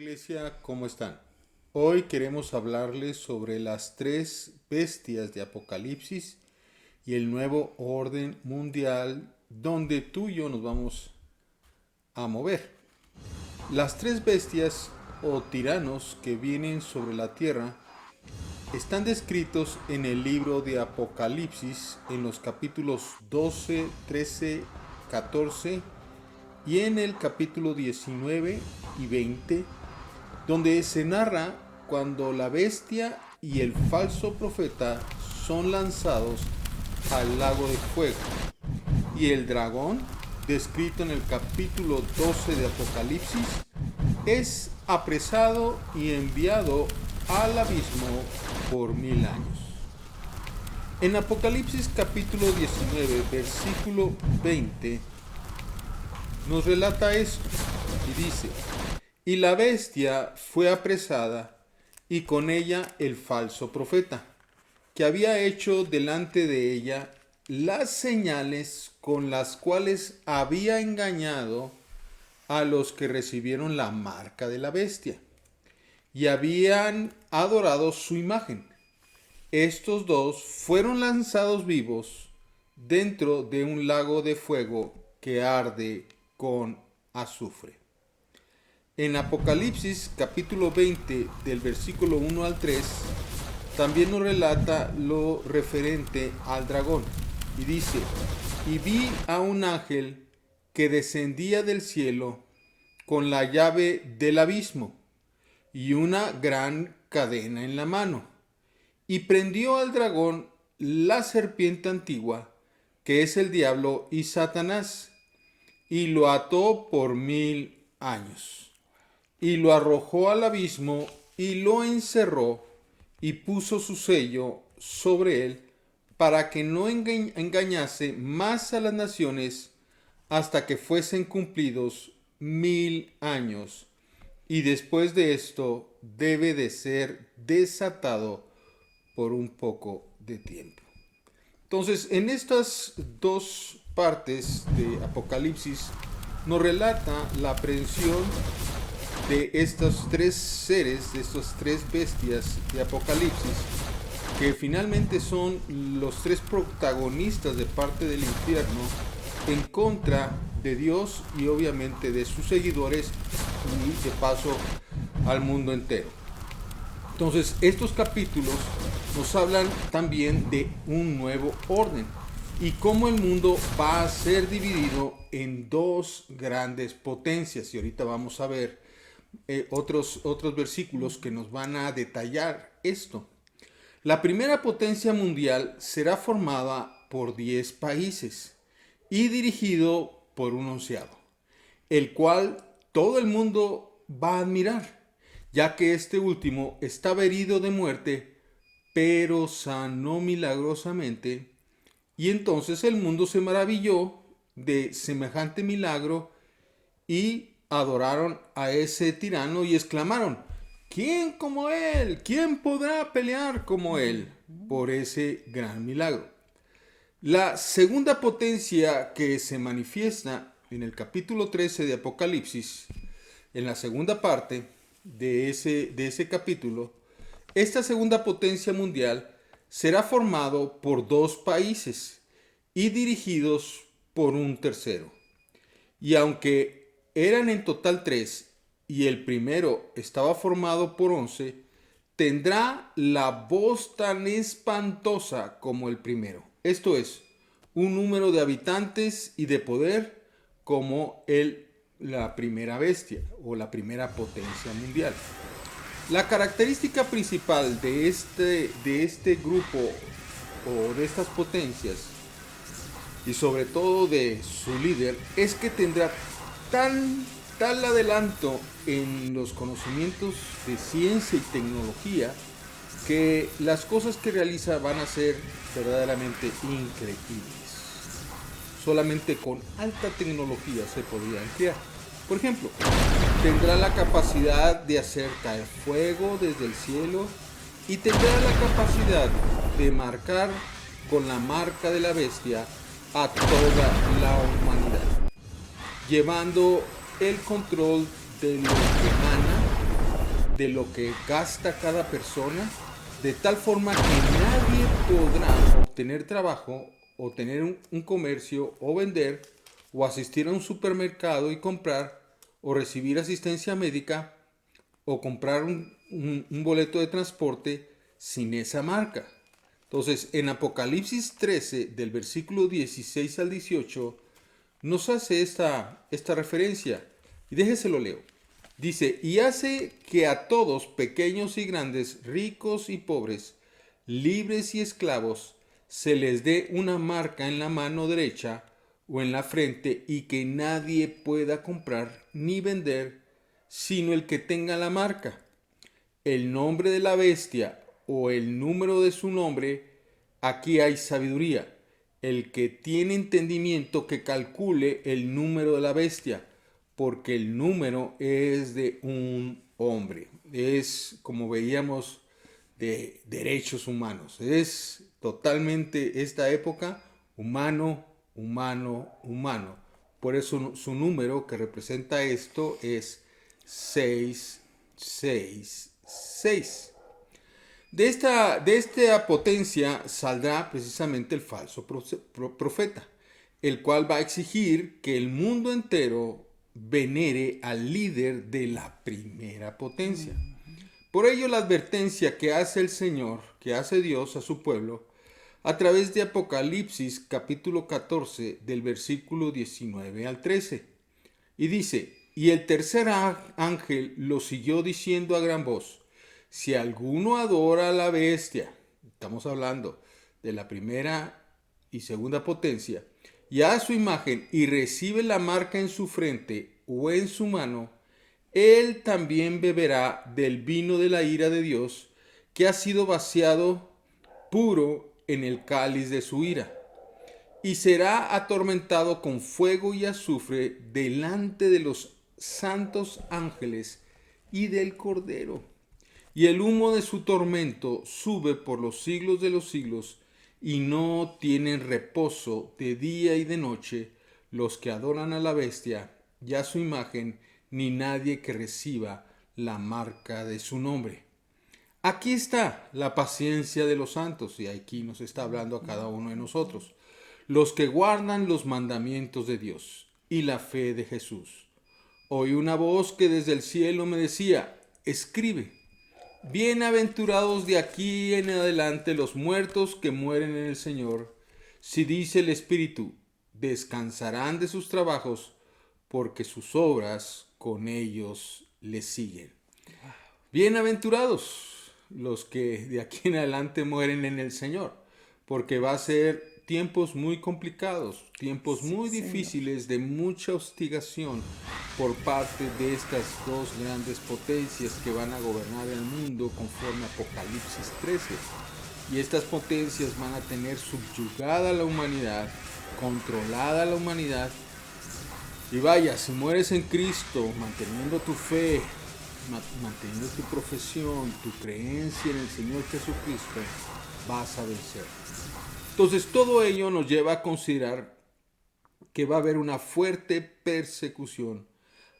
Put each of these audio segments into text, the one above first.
Iglesia, ¿cómo están? Hoy queremos hablarles sobre las tres bestias de Apocalipsis y el nuevo orden mundial donde tú y yo nos vamos a mover. Las tres bestias o tiranos que vienen sobre la tierra están descritos en el libro de Apocalipsis en los capítulos 12, 13, 14 y en el capítulo 19 y 20, donde se narra cuando la bestia y el falso profeta son lanzados al lago de fuego y el dragón, descrito en el capítulo 12 de Apocalipsis, es apresado y enviado al abismo por 1000 años. En Apocalipsis capítulo 19, versículo 20, nos relata esto y dice: y la bestia fue apresada, y con ella el falso profeta, que había hecho delante de ella las señales con las cuales había engañado a los que recibieron la marca de la bestia, y habían adorado su imagen. Estos dos fueron lanzados vivos dentro de un lago de fuego que arde con azufre. En Apocalipsis capítulo 20 del versículo 1 al 3 también nos relata lo referente al dragón y dice: y vi a un ángel que descendía del cielo con la llave del abismo y una gran cadena en la mano, y prendió al dragón, la serpiente antigua, que es el diablo y Satanás, y lo ató por 1000 años. Y lo arrojó al abismo y lo encerró y puso su sello sobre él para que no engañase más a las naciones hasta que fuesen cumplidos 1000 años. Y después de esto debe de ser desatado por un poco de tiempo. Entonces, en estas dos partes de Apocalipsis nos relata la aprehensión de estos tres seres, de estas tres bestias de Apocalipsis, que finalmente son los tres protagonistas de parte del infierno en contra de Dios y obviamente de sus seguidores y de paso al mundo entero. Entonces, estos capítulos nos hablan también de un nuevo orden y cómo el mundo va a ser dividido en dos grandes potencias, y ahorita vamos a ver otros versículos que nos van a detallar esto. La primera potencia mundial será formada por 10 países y dirigido por un onceavo, el cual todo el mundo va a admirar, ya que este último estaba herido de muerte, pero sanó milagrosamente, y entonces el mundo se maravilló de semejante milagro y adoraron a ese tirano y exclamaron: ¿quién como él? ¿Quién podrá pelear como él? Por ese gran milagro. La segunda potencia que se manifiesta en el capítulo 13 de Apocalipsis, en la segunda parte de ese capítulo, esta segunda potencia mundial será formado por 2 países y dirigidos por un tercero. Y aunque eran en total 3 y el primero estaba formado por 11, tendrá la voz tan espantosa como el primero. Esto es, un número de habitantes y de poder como la primera bestia o la primera potencia mundial. La característica principal de este grupo o de estas potencias, y sobre todo de su líder, es que tendrá tal adelanto en los conocimientos de ciencia y tecnología que las cosas que realiza van a ser verdaderamente increíbles. Solamente con alta tecnología se podrían crear. Por ejemplo, tendrá la capacidad de hacer caer fuego desde el cielo y tendrá la capacidad de marcar con la marca de la bestia a toda la humanidad, llevando el control de lo que emana de lo que gasta cada persona, de tal forma que nadie podrá obtener trabajo o tener un comercio o vender o asistir a un supermercado y comprar o recibir asistencia médica o comprar un boleto de transporte sin esa marca. Entonces, en Apocalipsis 13, del versículo 16 al 18, nos hace esta referencia. Y déjeselo leo. Dice, y hace que a todos, pequeños y grandes, ricos y pobres, libres y esclavos, se les dé una marca en la mano derecha o en la frente y que nadie pueda comprar ni vender sino el que tenga la marca, el nombre de la bestia o el número de su nombre. Aquí hay sabiduría. El que tiene entendimiento que calcule el número de la bestia, porque el número es de un hombre. Es, como veíamos, de derechos humanos. Es totalmente esta época humano, humano, humano. Por eso su número que representa esto es 666. De esta potencia saldrá precisamente el falso profeta, el cual va a exigir que el mundo entero venere al líder de la primera potencia. Por ello la advertencia que hace el Señor, que hace Dios a su pueblo, a través de Apocalipsis capítulo 14 del versículo 19 al 13. Y dice, y el tercer ángel lo siguió diciendo a gran voz, si alguno adora a la bestia, estamos hablando de la primera y segunda potencia, y a su imagen y recibe la marca en su frente o en su mano, él también beberá del vino de la ira de Dios, que ha sido vaciado puro en el cáliz de su ira, y será atormentado con fuego y azufre delante de los santos ángeles y del Cordero. Y el humo de su tormento sube por los siglos de los siglos, y no tienen reposo de día y de noche los que adoran a la bestia y a su imagen, ni nadie que reciba la marca de su nombre. Aquí está la paciencia de los santos, y aquí nos está hablando a cada uno de nosotros, los que guardan los mandamientos de Dios y la fe de Jesús. Oí una voz que desde el cielo me decía, escribe, bienaventurados de aquí en adelante los muertos que mueren en el Señor. Si dice el Espíritu, descansarán de sus trabajos, porque sus obras con ellos les siguen. Bienaventurados los que de aquí en adelante mueren en el Señor, porque va a ser tiempos muy complicados, tiempos muy difíciles, de mucha hostigación por parte de estas dos grandes potencias que van a gobernar el mundo conforme Apocalipsis 13. Y estas potencias van a tener subyugada a la humanidad, controlada a la humanidad. Y vaya, si mueres en Cristo, manteniendo tu fe, manteniendo tu profesión, tu creencia en el Señor Jesucristo, vas a vencer. Entonces todo ello nos lleva a considerar que va a haber una fuerte persecución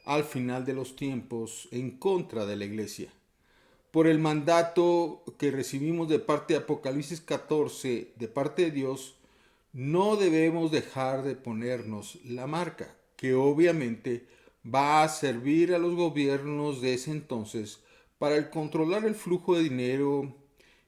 al final de los tiempos en contra de la iglesia. Por el mandato que recibimos de parte de Apocalipsis 14, de parte de Dios, no debemos dejar de ponernos la marca, que obviamente va a servir a los gobiernos de ese entonces para el controlar el flujo de dinero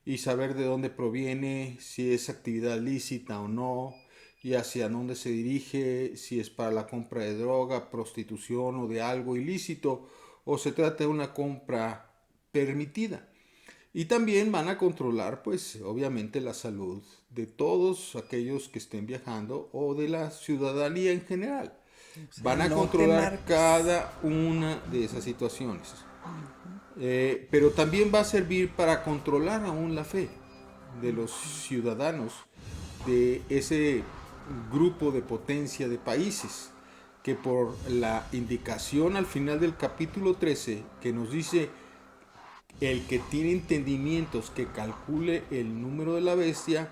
y saber de dónde proviene, si es actividad lícita o no, y hacia dónde se dirige, si es para la compra de droga, prostitución o de algo ilícito, o se trata de una compra permitida. Y también van a controlar, pues, obviamente la salud de todos aquellos que estén viajando o de la ciudadanía en general. O sea, van a controlar cada una de esas situaciones. Pero también va a servir para controlar aún la fe de los ciudadanos de ese grupo de potencia de países, que por la indicación al final del capítulo 13, que nos dice el que tiene entendimientos que calcule el número de la bestia,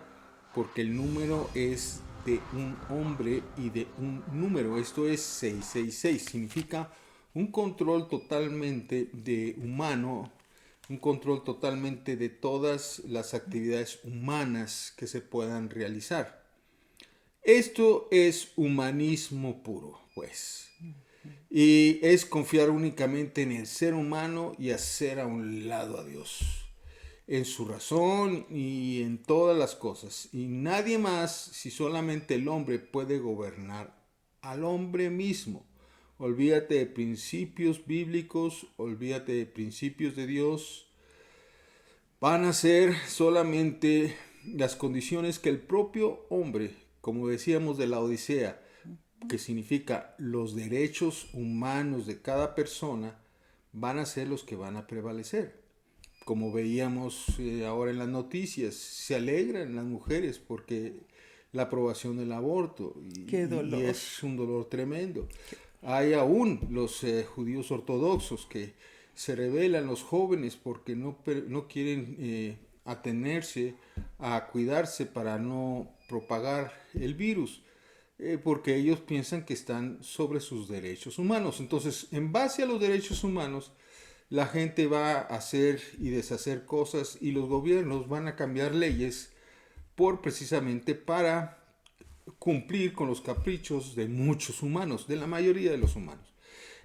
porque el número es de un hombre y de un número, esto es 666, significa un control totalmente de humano un control totalmente de todas las actividades humanas que se puedan realizar. Esto es humanismo puro, pues. Y es confiar únicamente en el ser humano y hacer a un lado a Dios, en su razón y en todas las cosas. Y nadie más, si solamente el hombre puede gobernar al hombre mismo. Olvídate de principios bíblicos, olvídate de principios de Dios. Van a ser solamente las condiciones que el propio hombre, como decíamos de la Odisea, que significa los derechos humanos de cada persona, van a ser los que van a prevalecer. Como veíamos ahora en las noticias, se alegran las mujeres porque la aprobación del aborto Qué y dolor. es un dolor tremendo. Hay aún los judíos ortodoxos que se rebelan, los jóvenes, porque no quieren atenerse a cuidarse para no propagar el virus, porque ellos piensan que están sobre sus derechos humanos. Entonces, en base a los derechos humanos, la gente va a hacer y deshacer cosas y los gobiernos van a cambiar leyes precisamente para cumplir con los caprichos de muchos humanos, de la mayoría de los humanos.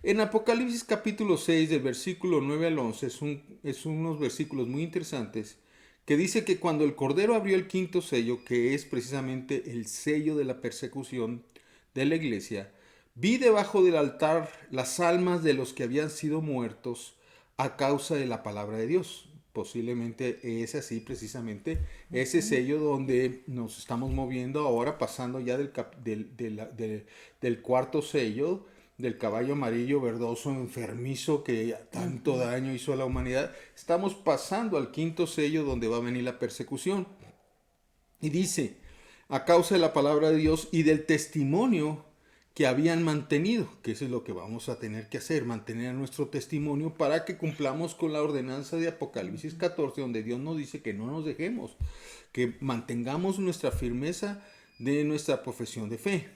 En Apocalipsis capítulo 6, del versículo 9 al 11, es unos versículos muy interesantes, que dice que cuando el Cordero abrió el quinto sello, que es precisamente el sello de la persecución de la iglesia, vi debajo del altar las almas de los que habían sido muertos a causa de la palabra de Dios. Posiblemente es así precisamente ese sello donde nos estamos moviendo ahora, pasando ya del cuarto sello, del caballo amarillo verdoso enfermizo que tanto daño hizo a la humanidad. Estamos pasando al quinto sello donde va a venir la persecución. Y dice, a causa de la palabra de Dios y del testimonio que habían mantenido, que eso es lo que vamos a tener que hacer, mantener nuestro testimonio para que cumplamos con la ordenanza de Apocalipsis 14, donde Dios nos dice que no nos dejemos, que mantengamos nuestra firmeza de nuestra profesión de fe.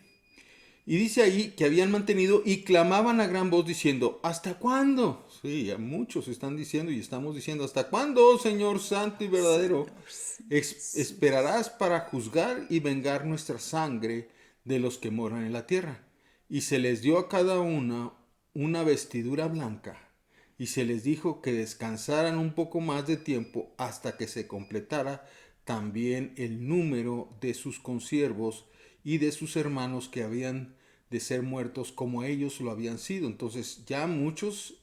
Y dice ahí que habían mantenido y clamaban a gran voz diciendo, ¿hasta cuándo? Sí, ya muchos están diciendo y estamos diciendo, ¿hasta cuándo, oh Señor santo y verdadero, Señor, sí, esperarás para juzgar y vengar nuestra sangre de los que moran en la tierra? Y se les dio a cada una vestidura blanca, y se les dijo que descansaran un poco más de tiempo hasta que se completara también el número de sus consiervos y de sus hermanos que habían de ser muertos como ellos lo habían sido. Entonces ya muchos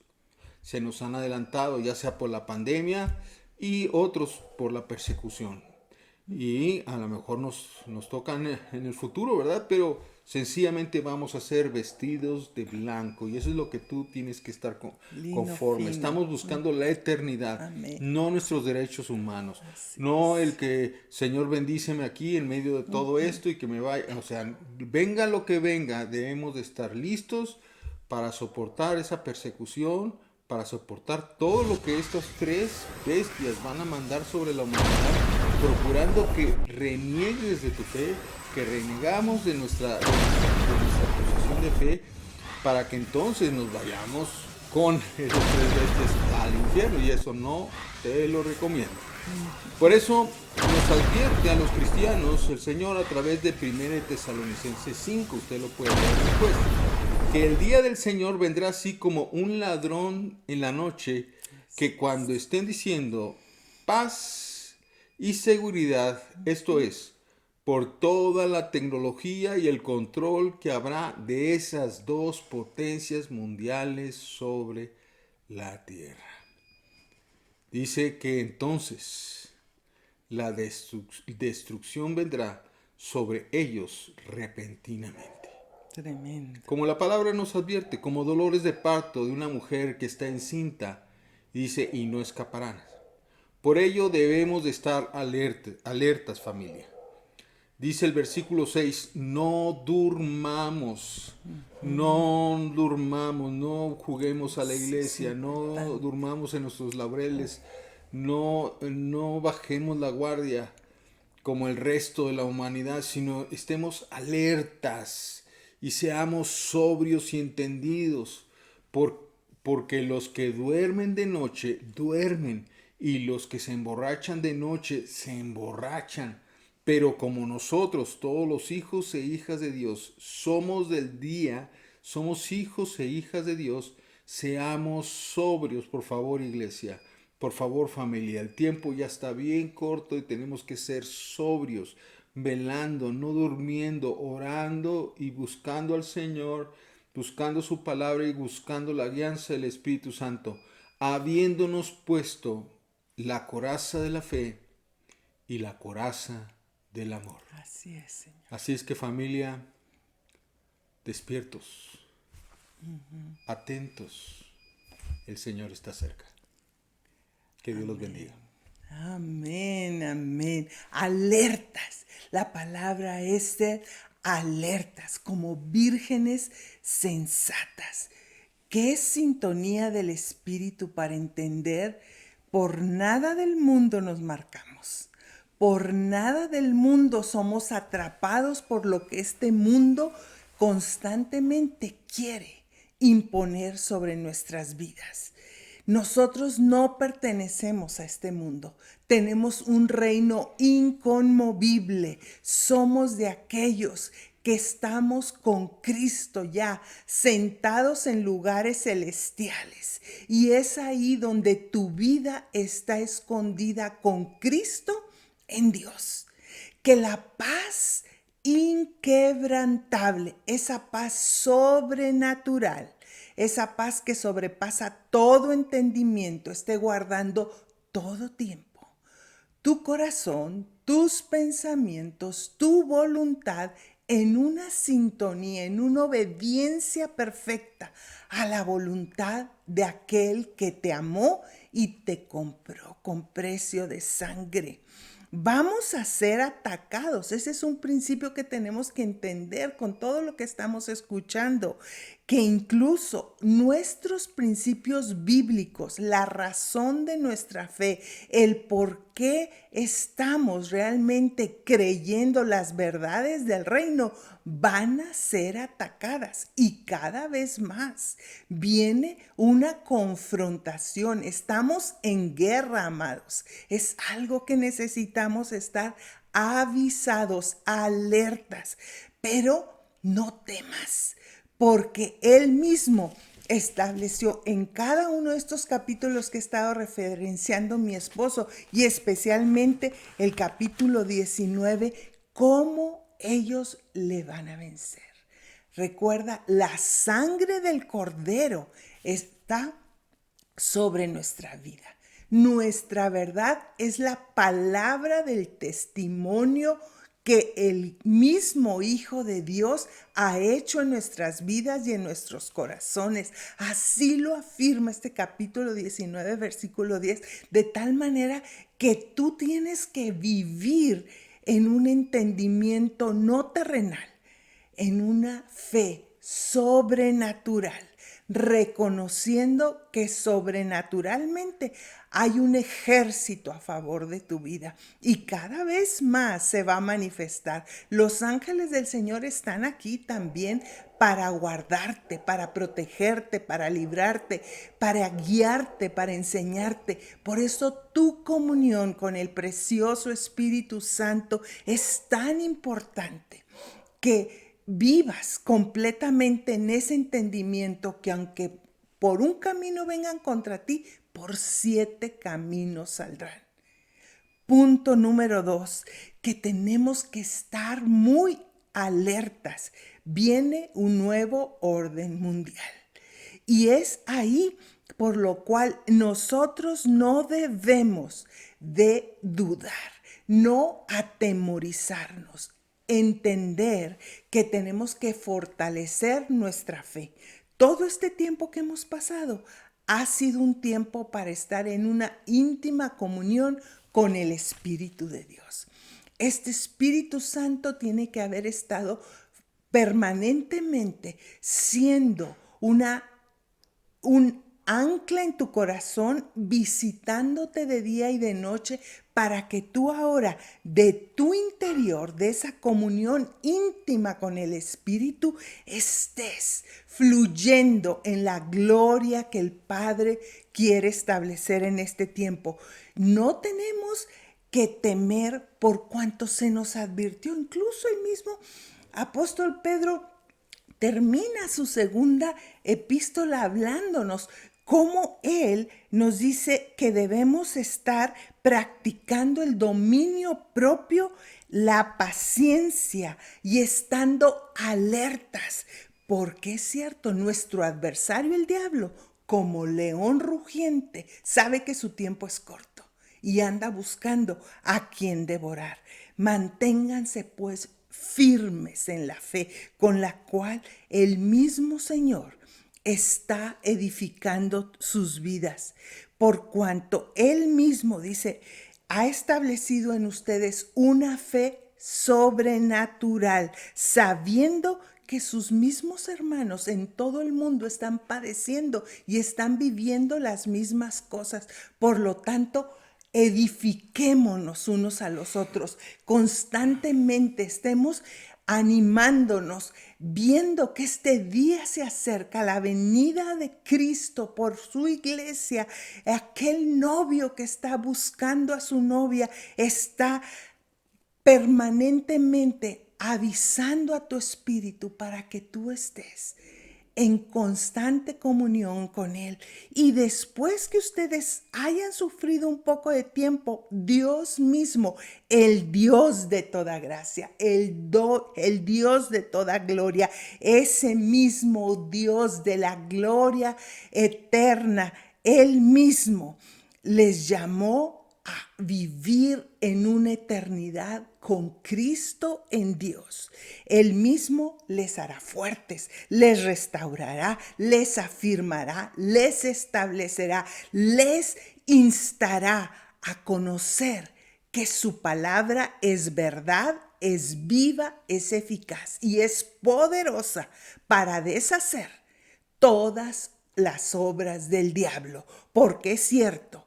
se nos han adelantado, ya sea por la pandemia y otros por la persecución. Y a lo mejor nos tocan en el futuro, ¿verdad? Pero sencillamente vamos a ser vestidos de blanco. Y eso es lo que tú tienes que estar lino conforme. fino. Estamos buscando la eternidad, Amén. no nuestros derechos humanos. Así No el es. que, Señor, bendíceme aquí en medio de todo esto y que me vaya. O sea, venga lo que venga, debemos de estar listos para soportar esa persecución, para soportar todo lo que estas tres bestias van a mandar sobre la humanidad, procurando que reniegues de tu fe, que renegamos de nuestra posición de fe, para que entonces nos vayamos con esos tres bestias al infierno, y eso no te lo recomiendo. Por eso nos advierte a los cristianos el Señor a través de 1 Tesalonicenses 5, usted lo puede leer después, que el día del Señor vendrá así como un ladrón en la noche, que cuando estén diciendo paz y seguridad, esto es, por toda la tecnología y el control que habrá de esas dos potencias mundiales sobre la tierra. Dice que entonces la destrucción vendrá sobre ellos repentinamente. Tremendo. Como la palabra nos advierte, como dolores de parto de una mujer que está encinta, dice, y no escaparán. Por ello debemos de estar alertas, familia. Dice el versículo 6, no durmamos, no juguemos a la Sí, es iglesia, no importante. durmamos en nuestros laureles, no bajemos la guardia como el resto de la humanidad, sino estemos alertas y seamos sobrios y entendidos. porque los que duermen de noche duermen, y los que se emborrachan de noche se emborrachan. Pero como nosotros, todos los hijos e hijas de Dios, somos del día, somos hijos e hijas de Dios, seamos sobrios, por favor, iglesia. Por favor, familia, el tiempo ya está bien corto y tenemos que ser sobrios, velando, no durmiendo, orando y buscando al Señor, buscando su palabra y buscando la guianza del Espíritu Santo, habiéndonos puesto la coraza de la fe y la coraza del amor. Así es, Señor. Así es que, familia, despiertos, atentos, el Señor está cerca. Que Dios los bendiga. Amén, amén. Alertas. La palabra es ser alertas, como vírgenes sensatas. ¿Qué sintonía del Espíritu para entender? Por nada del mundo nos marcamos. Por nada del mundo somos atrapados por lo que este mundo constantemente quiere imponer sobre nuestras vidas. Nosotros no pertenecemos a este mundo. Tenemos un reino inconmovible. Somos de aquellos que estamos con Cristo ya, sentados en lugares celestiales. Y es ahí donde tu vida está escondida con Cristo en Dios. Que la paz inquebrantable, esa paz sobrenatural, esa paz que sobrepasa todo entendimiento, esté guardando todo tiempo tu corazón, tus pensamientos, tu voluntad en una sintonía, en una obediencia perfecta a la voluntad de aquel que te amó y te compró con precio de sangre. Vamos a ser atacados. Ese es un principio que tenemos que entender con todo lo que estamos escuchando, que incluso nuestros principios bíblicos, la razón de nuestra fe, el por qué estamos realmente creyendo las verdades del reino, van a ser atacadas, y cada vez más viene una confrontación. Estamos en guerra, amados. Es algo que necesitamos estar avisados, alertas, pero no temas, porque Él mismo estableció en cada uno de estos capítulos que he estado referenciando mi esposo, y especialmente el capítulo 19, cómo ellos le van a vencer. Recuerda, la sangre del Cordero está sobre nuestra vida. Nuestra verdad es la palabra del testimonio que el mismo Hijo de Dios ha hecho en nuestras vidas y en nuestros corazones. Así lo afirma este capítulo 19, versículo 10, de tal manera que tú tienes que vivir en un entendimiento no terrenal, en una fe sobrenatural, reconociendo que sobrenaturalmente hay un ejército a favor de tu vida, y cada vez más se va a manifestar. Los ángeles del Señor están aquí también para guardarte, para protegerte, para librarte, para guiarte, para enseñarte. Por eso tu comunión con el precioso Espíritu Santo es tan importante, que vivas completamente en ese entendimiento, que aunque por un camino vengan contra ti, por 7 caminos saldrán. Punto número 2, que tenemos que estar muy alertas. Viene un nuevo orden mundial. Y es ahí por lo cual nosotros no debemos de dudar, no atemorizarnos, entender que tenemos que fortalecer nuestra fe. Todo este tiempo que hemos pasado ha sido un tiempo para estar en una íntima comunión con el Espíritu de Dios. Este Espíritu Santo tiene que haber estado permanentemente siendo un ancla en tu corazón, visitándote de día y de noche para que tú ahora de tu interior, de esa comunión íntima con el Espíritu, estés fluyendo en la gloria que el Padre quiere establecer en este tiempo. No tenemos que temer por cuanto se nos advirtió. Incluso el mismo apóstol Pedro termina su segunda epístola hablándonos cómo él nos dice que debemos estar practicando el dominio propio, la paciencia y estando alertas. Porque es cierto, nuestro adversario, el diablo, como león rugiente, sabe que su tiempo es corto y anda buscando a quien devorar. Manténganse pues firmes en la fe con la cual el mismo Señor está edificando sus vidas, por cuanto Él mismo dice, ha establecido en ustedes una fe sobrenatural, sabiendo que sus mismos hermanos en todo el mundo están padeciendo y están viviendo las mismas cosas. Por lo tanto, edifiquémonos unos a los otros, constantemente estemos animándonos, viendo que este día se acerca, la venida de Cristo por su iglesia, aquel novio que está buscando a su novia, está permanentemente avisando a tu espíritu para que tú estés en constante comunión con Él. Y después que ustedes hayan sufrido un poco de tiempo, Dios mismo, el Dios de toda gracia, el Dios de toda gloria, ese mismo Dios de la gloria eterna, Él mismo les llamó a vivir en una eternidad con Cristo en Dios. Él mismo les hará fuertes, les restaurará, les afirmará, les establecerá, les instará a conocer que su palabra es verdad, es viva, es eficaz y es poderosa para deshacer todas las obras del diablo. Porque es cierto,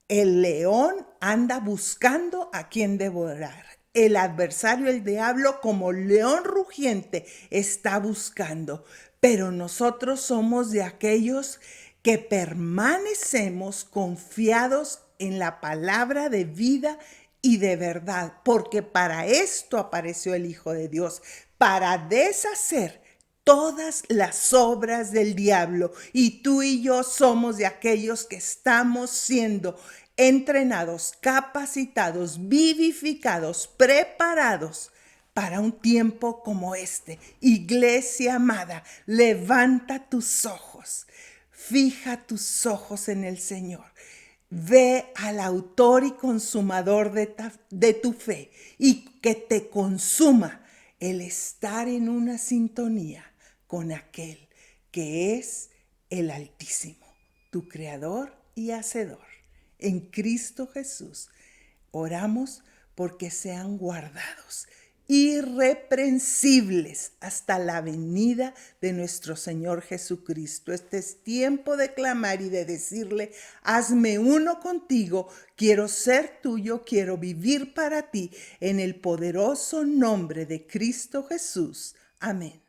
el león anda buscando a quien devorar. El adversario, el diablo, como león rugiente, está buscando. Pero nosotros somos de aquellos que permanecemos confiados en la palabra de vida y de verdad. Porque para esto apareció el Hijo de Dios, para deshacer todas las obras del diablo. Y tú y yo somos de aquellos que estamos siendo entrenados, capacitados, vivificados, preparados para un tiempo como este. Iglesia amada, levanta tus ojos, fija tus ojos en el Señor. Ve al autor y consumador de tu fe y que te consuma el estar en una sintonía con aquel que es el Altísimo, tu Creador y Hacedor. En Cristo Jesús oramos porque sean guardados, irreprensibles hasta la venida de nuestro Señor Jesucristo. Este es tiempo de clamar y de decirle, hazme uno contigo, quiero ser tuyo, quiero vivir para ti, en el poderoso nombre de Cristo Jesús. Amén.